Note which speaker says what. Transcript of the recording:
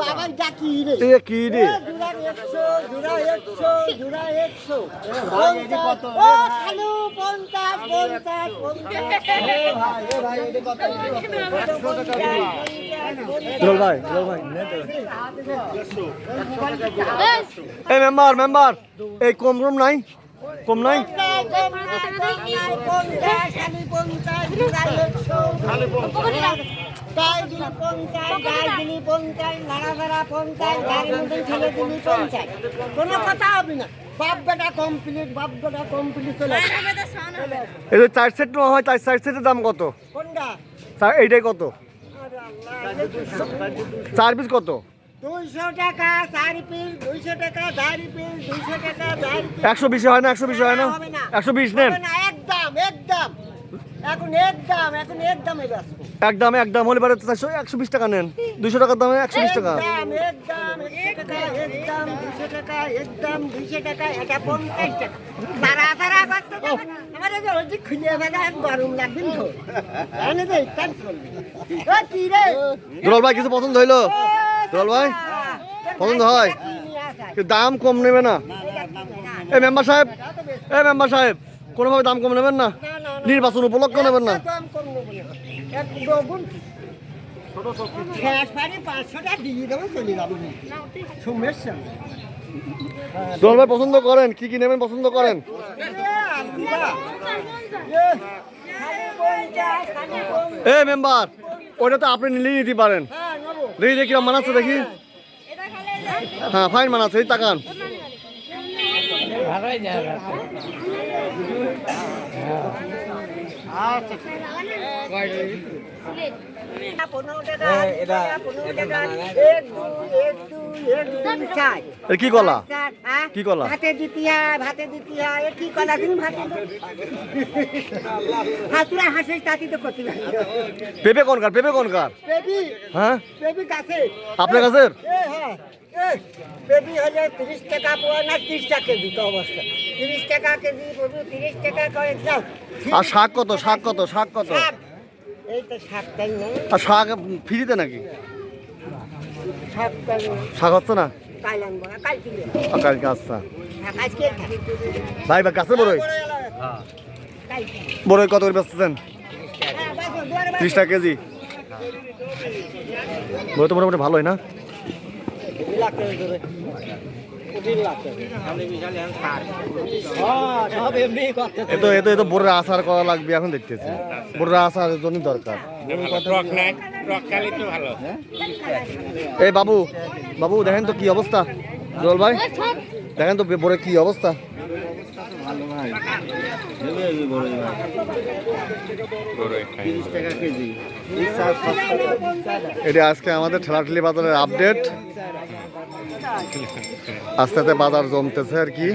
Speaker 1: বাবা ডাকি রে
Speaker 2: এ কি রে
Speaker 1: জোড়া 100 ও খালু 50
Speaker 2: দুলাল ভাই এই মেম্বার এই কম নাই কম নাই
Speaker 1: কোনো কথা হবে না বাপ বেটা কমপ্লিট চলে
Speaker 2: এই যে 4 সেট নেওয়া হয় 4 সেটের দাম কত
Speaker 1: কোনটা
Speaker 2: এইটাই কত 4 পিস কত
Speaker 1: 200 টাকা 4 পিস 200 টাকা 4 পিস 200 টাকা 4 পিস
Speaker 2: 120 হয় না 120 হয় না 120 নেন
Speaker 1: একদম এখন একদমই ব্যস্ত
Speaker 2: একদম হলে পারে 120 টাকা নেন 200 টাকার দামে 120 টাকা
Speaker 1: একদম 200 টাকা এটা 50 টাকা তারা করতে আমার যে ওই খুলে ফেলা গরম লাগবে তো এনে দে টাইম চলবে ও কি রে
Speaker 2: দুলাল ভাই কিছু পছন্দ হইলো দুলাল ভাই পছন্দ হয় দাম কম নেবে না এই মেম্বার সাহেব কোনোভাবে দাম কম নেবেন না নির্বাচন উপলক্ষ নেবেন না
Speaker 1: দাম কম নেব না এক দুগুণ শেষ পারে 500 টাকা দিয়ে দেবো চলে যাবো সমস্যা
Speaker 2: দুলাল ভাই পছন্দ করেন কি নেবেন পছন্দ করেন এই মেম্বার ওইটা তো আপনি নিলেই নিতে পারেন দেখি কিরম মানাচ্ছে দেখি হ্যাঁ ফাইন মানাচ্ছে এই তাকান কি কলা কি কলা
Speaker 1: ভাতে দিতিয়া কি কলা তুমি ভাতে হাতুরা হাসিস তাতি তো করতে
Speaker 2: পেঁপে কোনকার
Speaker 1: বেবি
Speaker 2: হ্যাঁ
Speaker 1: বেবি কাছে
Speaker 2: আপনার কাছের
Speaker 1: বেবি হলে 30 টাকা পোয়া না 30 টাকা কেজি তো অবস্থা 30 টাকা কেজি বেবি 30 টাকা করে দাও
Speaker 2: আর শাক কত
Speaker 1: এই তো শাকটাই না
Speaker 2: আর শাক ফ্রিতে নাকি
Speaker 1: শাকটাই
Speaker 2: শাক হচ্ছে না
Speaker 1: কাইলাম বড় কাল কিলো
Speaker 2: কালকে আচ্ছা
Speaker 1: আজকে
Speaker 2: ভাই গাছে বড়ই বড়ই কত করে বেচতেছেন 30 টাকা কেজি বড়ই তো মোটামুটি ভালোই না এতো বড় আচার করা লাগবে এখন দেখতেছি বড় আচারের জন্য দরকার এই বাবু দেখেন তো কি অবস্থা জল ভাই দেখেন তো বড় কি অবস্থা এটা আজকে আমাদের ঠেলাঠেলি বাজারের আপডেট আস্তে আস্তে বাজার জমতেছে আর কি